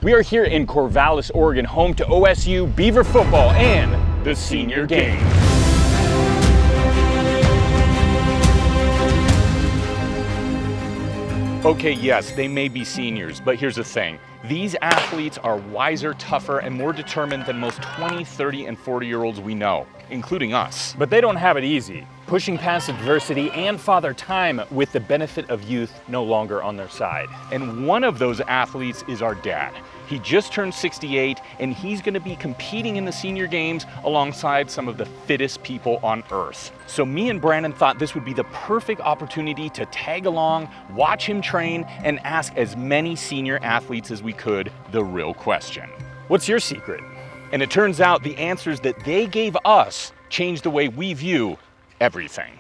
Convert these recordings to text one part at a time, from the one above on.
We are here in Corvallis, Oregon, home to OSU Beaver football and the Senior Games. Okay, yes, they may be seniors, but here's the thing. These athletes are wiser, tougher, and more determined than most 20, 30, and 40-year-olds we know, including us. But they don't have it easy, pushing past adversity and Father Time with the benefit of youth no longer on their side. And one of those athletes is our dad. He just turned 68, and he's gonna be competing in the Senior Games alongside some of the fittest people on earth. So me and Brandon thought this would be the perfect opportunity to tag along, watch him train, and ask as many senior athletes as we could the real question. What's your secret? And it turns out the answers that they gave us changed the way we view everything.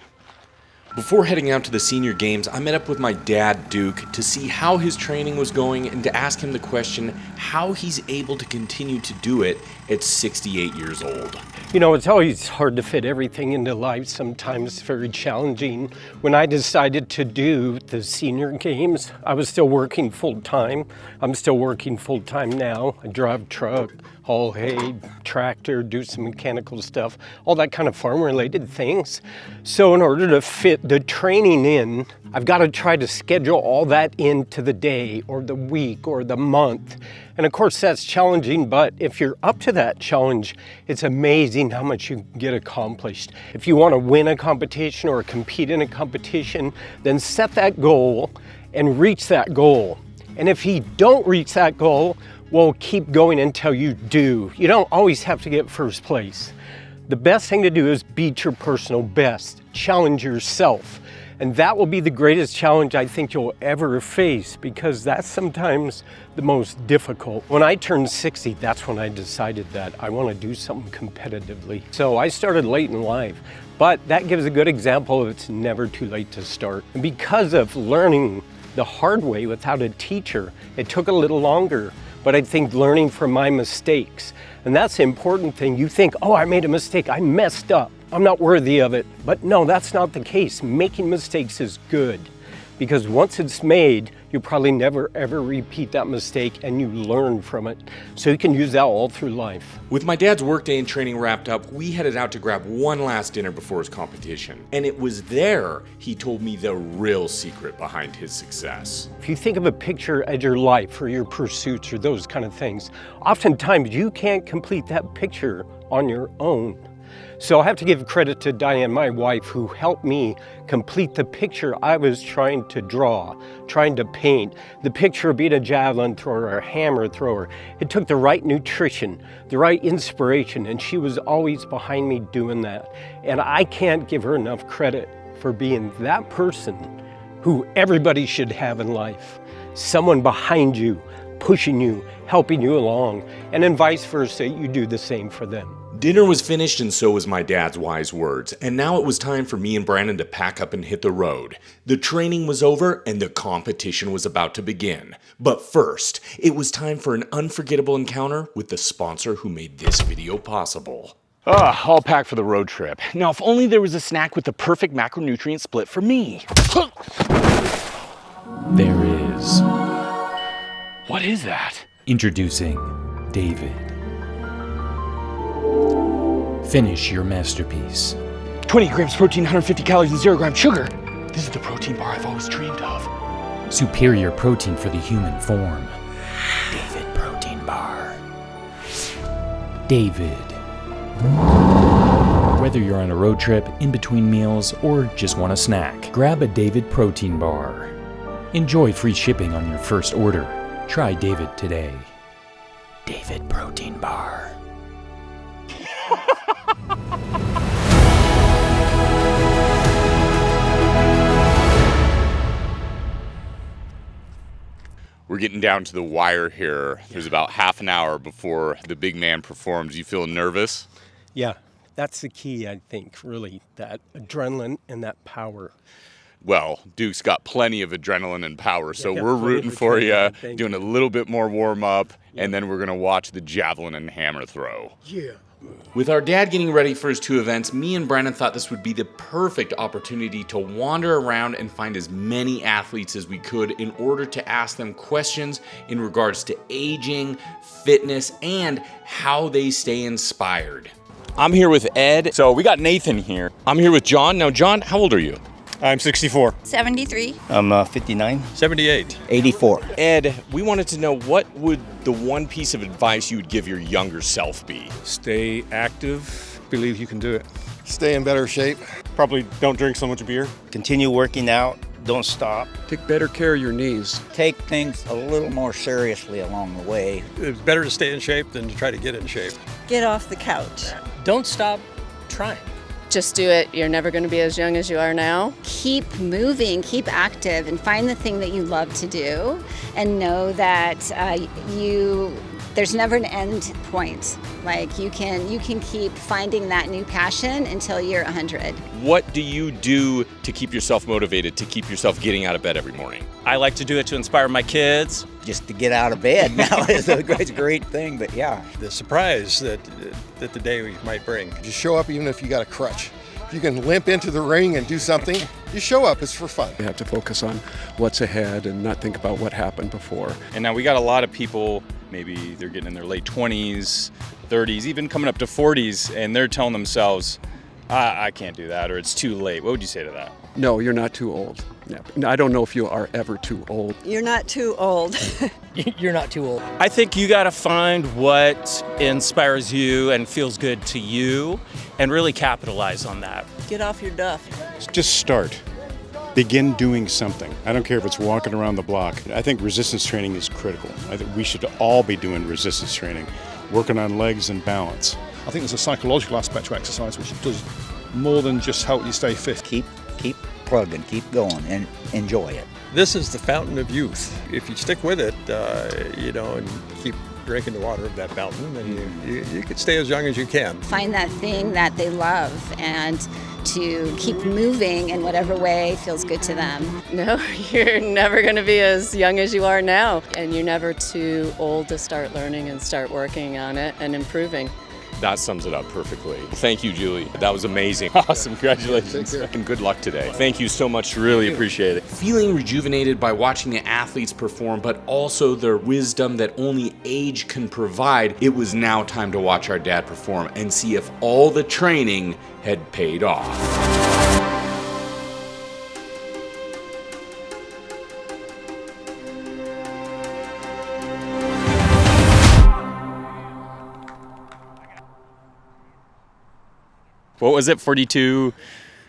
Before heading out to the Senior Games, I met up with my dad, Duke, to see how his training was going and to ask him the question how he's able to continue to do it at 68 years old. You know, it's always hard to fit everything into life. Sometimes very challenging. When I decided to do the Senior Games, I was still working full-time. I'm still working full-time now. I drive truck, haul hay, tractor, do some mechanical stuff, all that kind of farm-related things. So in order to fit the training in, I've got to try to schedule all that into the day or the week or the month. And of course that's challenging, but if you're up to that challenge, it's amazing how much you get accomplished. If you want to win a competition or compete in a competition, then set that goal and reach that goal. And if you don't reach that goal, well, keep going until you do. You don't always have to get first place. The best thing to do is beat your personal best, challenge yourself. And that will be the greatest challenge I think you'll ever face, because that's sometimes the most difficult. When I turned 60, that's when I decided that I want to do something competitively. So I started late in life, but that gives a good example of it's never too late to start. And because of learning the hard way without a teacher, it took a little longer. But I think learning from my mistakes, and that's the important thing. You think, oh, I made a mistake, I messed up, I'm not worthy of it. But no, that's not the case. Making mistakes is good, because once it's made, you probably never ever repeat that mistake and you learn from it. So you can use that all through life. With my dad's workday and training wrapped up, we headed out to grab one last dinner before his competition. And it was there he told me the real secret behind his success. If you think of a picture as your life or your pursuits or those kind of things, oftentimes you can't complete that picture on your own. So I have to give credit to Diane, my wife, who helped me complete the picture I was trying to draw, trying to paint. The picture of being a javelin thrower or a hammer thrower. It took the right nutrition, the right inspiration, and she was always behind me doing that. And I can't give her enough credit for being that person who everybody should have in life. Someone behind you, pushing you, helping you along, and then vice versa, you do the same for them. Dinner was finished, and so was my dad's wise words, and now it was time for me and Brandon to pack up and hit the road. The training was over and the competition was about to begin. But first, it was time for an unforgettable encounter with the sponsor who made this video possible. All packed for the road trip. Now, if only there was a snack with the perfect macronutrient split for me. There is. What is that? Introducing David. Finish your masterpiece. 20 grams protein, 150 calories, and 0 grams sugar. This is the protein bar I've always dreamed of. Superior protein for the human form. David Protein Bar. David. Whether you're on a road trip, in between meals, or just want a snack, grab a David Protein Bar. Enjoy free shipping on your first order. Try David today. David Protein Bar. We're getting down to the wire here. There's about half an hour before the big man performs. You feel nervous? Yeah, that's the key, I think, really, that adrenaline and that power. Well, Duke's got plenty of adrenaline and power, so Yeah, we're rooting for you, Thank doing you. a little bit more warm-up, and then we're going to watch the javelin and hammer throw. Yeah. With our dad getting ready for his 2 events, me and Brandon thought this would be the perfect opportunity to wander around and find as many athletes as we could in order to ask them questions in regards to aging, fitness, and how they stay inspired. I'm here with Ed. So we got Nathan here. I'm here with John. Now, John, how old are you? I'm 64. 73. I'm 59. 78. 84. Ed, we wanted to know, what would the one piece of advice you would give your younger self be? Stay active. Believe you can do it. Stay in better shape. Probably don't drink so much beer. Continue working out. Don't stop. Take better care of your knees. Take things a little more seriously along the way. It's better to stay in shape than to try to get in shape. Get off the couch. Don't stop trying. Just do it. You're never going to be as young as you are now. Keep moving, keep active, and find the thing that you love to do, and know that there's never an end point. Like you can keep finding that new passion until you're 100. What do you do to keep yourself motivated, to keep yourself getting out of bed every morning? I like to do it to inspire my kids. Just to get out of bed now is a great thing, but yeah. The surprise that the day might bring. Just show up even if you got a crutch. If you can limp into the ring and do something, you show up. It's for fun. You have to focus on what's ahead and not think about what happened before. And now we got a lot of people, maybe they're getting in their late 20s, 30s, even coming up to 40s, and they're telling themselves, I can't do that, or it's too late. What would you say to that? No, you're not too old. Yeah. I don't know if you are ever too old. You're not too old. You're not too old. I think you got to find what inspires you and feels good to you and really capitalize on that. Get off your duff. Just start. Begin doing something. I don't care if it's walking around the block. I think resistance training is critical. I think we should all be doing resistance training, working on legs and balance. I think there's a psychological aspect to exercise which does more than just help you stay fit. Keep plugging, keep going, and enjoy it. This is the fountain of youth. If you stick with it, and keep drinking the water of that fountain, then you can stay as young as you can. Find that thing that they love and to keep moving in whatever way feels good to them. No, you're never going to be as young as you are now. And you're never too old to start learning and start working on it and improving. That sums it up perfectly. Thank you, Julie. That was amazing. Awesome. Congratulations. And good luck today. Thank you so much. Really appreciate it. Feeling rejuvenated by watching the athletes perform, but also their wisdom that only age can provide, it was now time to watch our dad perform and see if all the training had paid off. What was it? 42?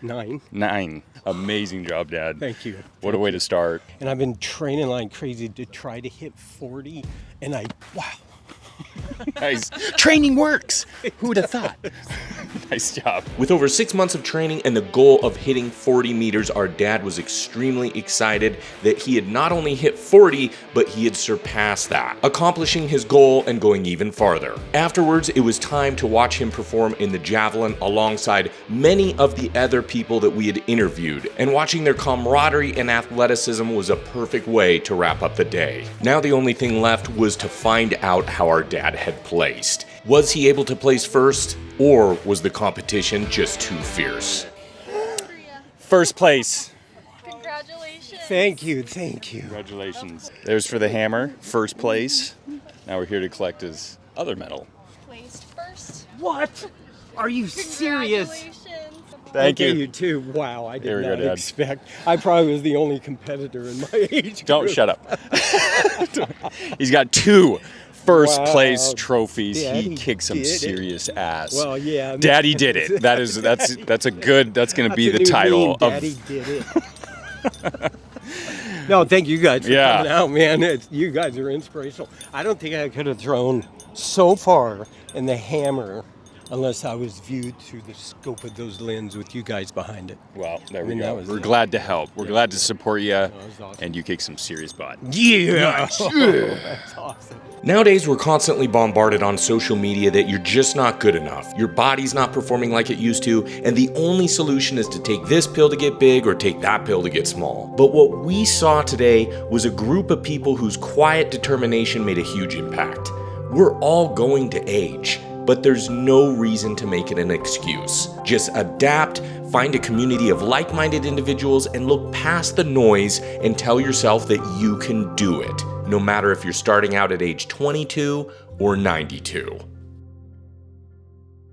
9. Amazing job, Dad. Thank you. What a way to start. And I've been training like crazy to try to hit 40, and wow. Nice. Training works! Who would have thought? Nice job. With over 6 months of training and the goal of hitting 40 meters, our dad was extremely excited that he had not only hit 40, but he had surpassed that, accomplishing his goal and going even farther. Afterwards, it was time to watch him perform in the javelin alongside many of the other people that we had interviewed, and watching their camaraderie and athleticism was a perfect way to wrap up the day. Now the only thing left was to find out how our dad had placed. Was he able to place first, or was the competition just too fierce? First place. Congratulations. Thank you. Congratulations. There's for the hammer, first place. Now we're here to collect his other medal. Placed first. What? Are you serious? Thank you. You too. Wow, I There did we not go, Dad. expect. I probably was the only competitor in my age group. Don't shut up. He's got 2 first place trophies. Daddy He kicked some did it. serious ass. Well, yeah. Daddy did it. That's going to be the That's a new title meme, Daddy did it. No, thank you guys for coming out, man. You guys are inspirational. I don't think I could have thrown so far in the hammer unless I was viewed through the scope of those lenses with you guys behind it. Well, there we go. We're glad to help. We're glad to support you, awesome. and you kick some serious butt. Yeah! That's awesome. Nowadays, we're constantly bombarded on social media that you're just not good enough, your body's not performing like it used to, and the only solution is to take this pill to get big or take that pill to get small. But what we saw today was a group of people whose quiet determination made a huge impact. We're all going to age. but there's no reason to make it an excuse. Just adapt, find a community of like-minded individuals, and look past the noise and tell yourself that you can do it, no matter if you're starting out at age 22 or 92.